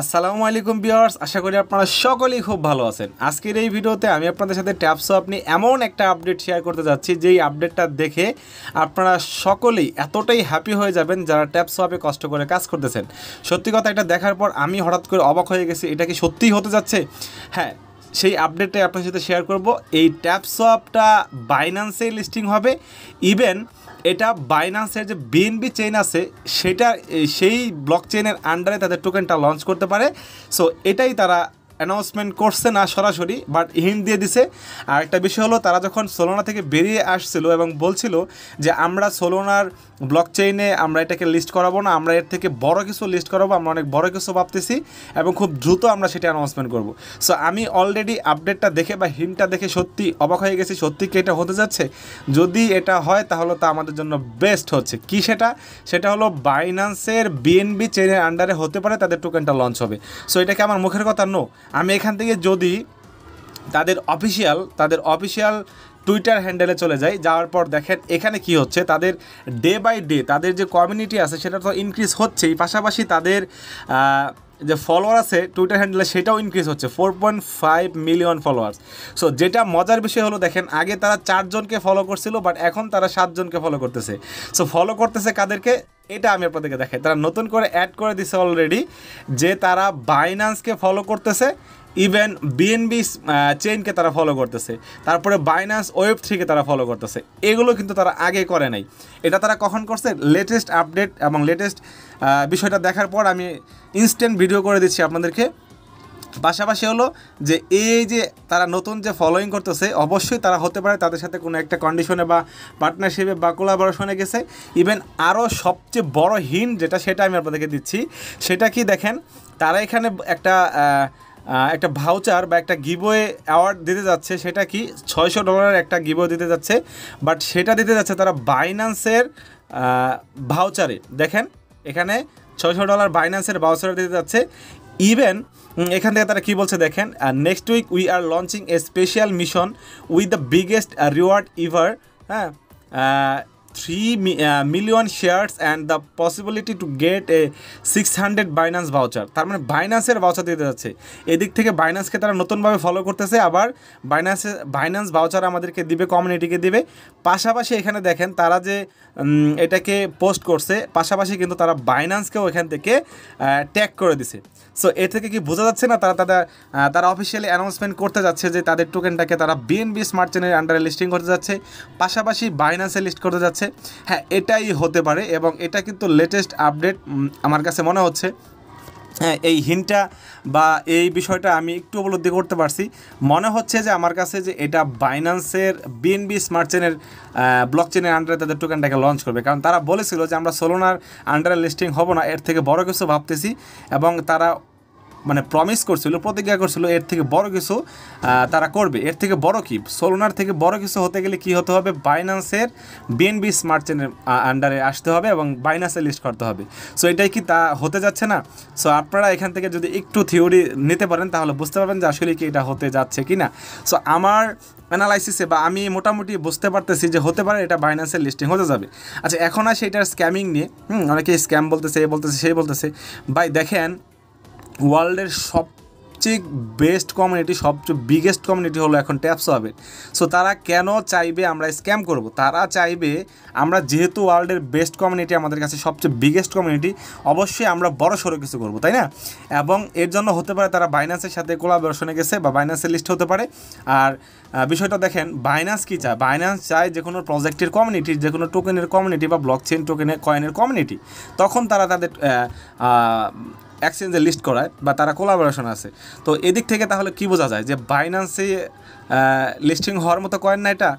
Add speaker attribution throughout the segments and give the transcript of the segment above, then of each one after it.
Speaker 1: আসসালামু আলাইকুম ভিউয়ার্স, আশা করি আপনারা সকলেই খুব ভালো আছেন। আজকের এই ভিডিওতে আমি আপনাদের সাথে ট্যাপসোয়াপ নিয়ে এমন একটা আপডেট শেয়ার করতে যাচ্ছি যেই আপডেটটা দেখে আপনারা সকলেই এতটাই হ্যাপি হয়ে যাবেন যারা ট্যাপসোয়াপে কষ্ট করে কাজ করতেছেন। সত্যি কথা, এটা দেখার পর আমি হঠাৎ করে অবাক হয়ে গেছি, এটা কি সত্যিই হতে যাচ্ছে? হ্যাঁ, সেই আপডেটটাই আপনার সাথে শেয়ার করব। এই ট্যাপসোয়াপটা বাইন্যান্সে লিস্টিং হবে। ইভেন এটা বাইন্যান্সের যে বিএনবি চেইন আছে সেটা সেই ব্লক চেইনের আন্ডারে তাদের টোকেনটা লঞ্চ করতে পারে। সো এটাই তারা অ্যানাউন্সমেন্ট করছে না সরাসরি, বাট হিন্ট দিয়ে দিছে। আর একটা বিষয় হলো, তারা যখন সোলোনা থেকে বেরিয়ে আসছিল এবং বলছিল যে আমরা সোলোনার ব্লক চেইনে আমরা এটাকে লিস্ট করাবো না, আমরা এর থেকে বড় কিছু লিস্ট করাবো, আমরা অনেক বড় কিছু ভাবতেছি এবং খুব দ্রুত আমরা সেটা অ্যানাউন্সমেন্ট করব। সো আমি অলরেডি আপডেটটা দেখে বা হিন্টটা দেখে সত্যি অবাক হয়ে গেছি। সত্যি কি এটা হতে যাচ্ছে? যদি এটা হয় তাহলে তো আমাদের জন্য বেস্ট হচ্ছে। কি সেটা হলো বাইন্যান্সের বিএনবি চেইনের আন্ডারে হতে পারে তাদের টোকেনটা লঞ্চ হবে। সো এটা কি আমার মুখের কথা? নো। আমি এখান থেকে যদি তাদের অফিসিয়াল টুইটার হ্যান্ডেলে চলে যাই, যাওয়ার পর দেখেন এখানে কি হচ্ছে। তাদের ডে বাই ডে তাদের যে কমিউনিটি আছে সেটা তো ইনক্রিজ হচ্ছেই, পাশাপাশি তাদের যে ফলোয়ার আছে টুইটার হ্যান্ডেলে সেটাও ইনক্রিজ হচ্ছে, 4.5 মিলিয়ন ফলোয়ার্স। সো যেটা মজার বিষয় হলো, দেখেন আগে তারা 4 জনকে ফলো করছিল, বাট এখন তারা 7 জনকে ফলো করতেছে। সো ফলো করতেছে কাদেরকে? এটা আমি আপনাদেরকে দেখাই। তারা নতুন করে অ্যাড করে দিছে অলরেডি যে তারা বাইন্যান্সকে ফলো করতেছে, ইভেন বিএনবি চেইনকে তারা ফলো করতেছে, তারপরে বাইন্যান্স ওয়েব3কে তারা ফলো করতেছে। এগুলো কিন্তু তারা আগে করে নাই। এটা তারা কখন করছে? লেটেস্ট আপডেট এবং লেটেস্ট বিষয়টা দেখার পর আমি ইনস্ট্যান্ট ভিডিও করে দিচ্ছি আপনাদেরকে। পাশাপাশি হলো যে এই যে তারা নতুন যে ফলোয়িং করতেছে, অবশ্যই তারা হতে পারে তাদের সাথে কোনো একটা কন্ডিশনে বা পার্টনারশিপে বা কোলাবোরেশনে গেছে। ইভেন আরও সবচেয়ে বড় হিন্ট যেটা, সেটা আমি আপনাদেরকে দিচ্ছি। সেটা কি দেখেন, তারা এখানে একটা ভাউচার বা একটা গিভওয়ে অ্যাওয়ার্ড দিতে যাচ্ছে। সেটা কি $600 একটা গিভওয়ে দিতে যাচ্ছে, বাট সেটা দিতে যাচ্ছে তারা বাইন্যান্সের ভাউচারে। দেখেন এখানে $600 বাইন্যান্সের ভাউচারে দিতে যাচ্ছে। ইভেন এখান থেকে তারা কী বলছে দেখেন, next week we are launching a special mission with the biggest reward ever, হ্যাঁ, 3 million shares and the possibility to get a 600 Binance voucher. তার মানে বাইন্যান্সের ভাউচার দিতে যাচ্ছে। এদিক থেকে বাইন্যান্সকে তারা নতুনভাবে ফলো করতেছে, আবার বাইন্যান্স ভাউচার আমাদেরকে দিবে, কমিউনিটিকে দিবে। পাশাপাশি এখানে দেখেন তারা যে এটাকে পোস্ট করছে, পাশাপাশি কিন্তু তারা বাইন্যান্সকেও এখান থেকে ট্যাগ করে দিছে। সো এ থেকে কি বোঝা যাচ্ছে না, তারা অফিসিয়ালি অ্যানাউন্সমেন্ট করতে যাচ্ছে যে তাদের টোকেনটাকে তারা বিএনবি স্মার্ট চেনের আন্ডারে লিস্টিং করতে যাচ্ছে, পাশাপাশি বাইন্যান্সে লিস্ট করতে যাচ্ছে। হ্যাঁ, এটাই হতে পারে এবং এটা কিন্তু লেটেস্ট আপডেট আমার কাছে মনে হচ্ছে। হ্যাঁ, এই হিন্টটা বা এই বিষয়টা আমি একটু উপলব্ধি করতে পারছি। মনে হচ্ছে যে আমার কাছে যে এটা বাইন্যান্সের বিএনবি স্মার্ট চেনের ব্লক চেনের আন্ডারে তাদের টোকেনটাকে লঞ্চ করবে, কারণ তারা বলেছিল যে আমরা সোলোনার আন্ডারে লিস্টিং হব না, এর থেকে বড় কিছু ভাবতেছি। এবং তারা মানে প্রমিস করছিল, প্রতিজ্ঞা করছিল এর থেকে বড় কিছু তারা করবে। এর থেকে বড় কি, সোলোনার থেকে বড় কিছু হতে গেলে কি হতে হবে? বাইন্যান্সের বিএনবি স্মার্ট চেনের আন্ডারে আসতে হবে এবং বাইন্যান্সে লিস্ট করতে হবে। সো এটাই কি তা হতে যাচ্ছে না? সো আপনারা এখান থেকে যদি একটু থিওরি নিতে পারেন তাহলে বুঝতে পারবেন যে আসলে কি এটা হতে যাচ্ছে কি না। সো আমার অ্যানালাইসিসে বা আমি মোটামুটি বুঝতে পারতেছি যে হতে পারে এটা বাইন্যান্সের লিস্টিং হতে যাবে। আচ্ছা, এখন আসে এটার স্ক্যামিং নিয়ে। অনেকে স্ক্যাম বলতেছে, এ বলতেছে, সেই বলতেছে। ভাই দেখেন, ওয়ার্ল্ডের সবচেয়ে বেস্ট কমিউনিটি, সবচেয়ে বিগেস্ট কমিউনিটি হলো এখন ট্যাপসোয়াপের। সো তারা কেন চাইবে আমরা স্ক্যাম করব? তারা চাইবে আমরা, যেহেতু ওয়ার্ল্ডের বেস্ট কমিউনিটি আমাদের কাছে সবচেয়ে বিগেস্ট কমিউনিটি, অবশ্যই আমরা বড় সড়ো কিছু করব, তাই না? এবং এর জন্য হতে পারে তারা বাইন্যান্সের সাথে কোলাবোরেশনে গেছে বা বাইন্যান্সের লিস্ট হতে পারে। আর বিষয়টা দেখেন, বাইন্যান্স কী চায়? বাইন্যান্স চায় যে কোনো প্রজেক্টের কমিউনিটি, যে কোনো টোকেনের কমিউনিটি বা ব্লক চেইন কয়েনের কমিউনিটি, তখন তারা তাদের এক্সচেঞ্জে লিস্ট করায় বা তারা কোলাবোরেশন আছে। তো এদিক থেকে তাহলে কি বোঝা যায় যে বাইন্যান্সে লিস্টিং হওয়ার মতো কয়েন না এটা?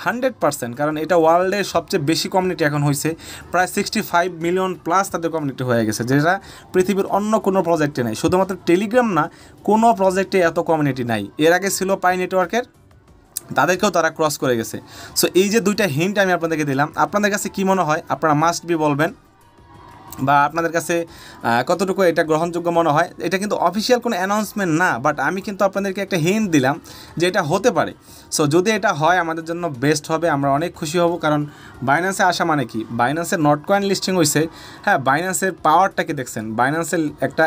Speaker 1: 100%, কারণ এটা ওয়ার্ল্ডের সবচেয়ে বেশি কমিউনিটি এখন হয়েছে। প্রায় 65 মিলিয়ন প্লাস তাদের কমিউনিটি হয়ে গেছে, যেটা পৃথিবীর অন্য কোনো প্রজেক্টে নাই। শুধুমাত্র টেলিগ্রাম না, কোনো প্রজেক্টে এত কমিউনিটি নাই। এর আগে ছিল পাই নেটওয়ার্কের, তাদেরকেও তারা ক্রস করে গেছে। সো এই যে দুইটা হিন্ট আমি আপনাদেরকে দিলাম, আপনাদের কাছে কী মনে হয়? আপনারা মাস্ট বি বলবেন, বা আপনাদের কাছে কতটুকু এটা গ্রহণযোগ্য মনে হয়। এটা কিন্তু অফিসিয়াল কোনো অ্যানাউন্সমেন্ট না, বাট আমি কিন্তু আপনাদেরকে একটা হিন্ট দিলাম যে এটা হতে পারে। সো যদি এটা হয় আমাদের জন্য বেস্ট হবে, আমরা অনেক খুশি হব। কারণ বাইন্যান্সে আসা মানে কি, বাইন্যান্সের নট কয়েন লিস্টিং হয়েছে। হ্যাঁ, বাইন্যান্সের পাওয়ারটাকে দেখছেন, বাইন্যান্সের একটা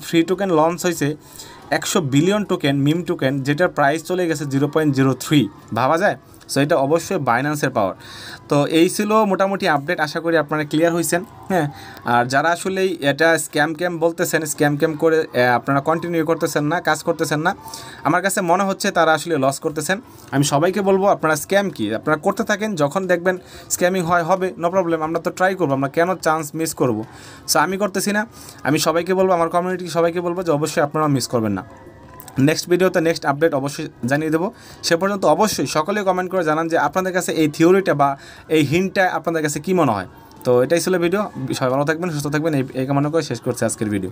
Speaker 1: ফ্রি টোকেন লঞ্চ হয়েছে 100 বিলিয়ন টোকেন মিম টোকেন, যেটার প্রাইস চলে গেছে 0.03। ভাবা যায়? সো এটা অবশ্যই বাইন্যান্সের পাওয়ার। তো এই ছিল মোটামুটি আপডেট, আশা করি আপনারা ক্লিয়ার হয়েছেন। হ্যাঁ, আর যারা আসলেই এটা স্ক্যাম বলতেছেন, স্ক্যাম করে আপনারা কন্টিনিউ করতেছেন না, কাজ করতেছেন না, আমার কাছে মনে হচ্ছে তারা আসলে লস করতেছেন। আমি সবাইকে বলবো আপনারা স্ক্যাম কি আপনারা করতে থাকেন, যখন দেখবেন স্ক্যামিং হবে নো প্রবলেম, আমরা তো ট্রাই করবো, আমরা কেন চান্স মিস করব। সো আমি করতেছি না, আমি সবাইকে বলবো, আমার কমিউনিটি সবাইকে বলবো যে অবশ্যই আপনারা মিস করবেন না। নেক্সট ভিডিওতে নেক্সট আপডেট অবশ্যই জানিয়ে দেবো। সে পর্যন্ত অবশ্যই সকলে কমেন্ট করে জানান যে আপনাদের কাছে এই থিওরিটা বা এই হিন্টটা আপনাদের কাছে কী মনে হয়। তো এটাই ছিল ভিডিও। সবাই ভালো থাকবেন, সুস্থ থাকবেন, এই কামনা করে শেষ করছি আজকের ভিডিও।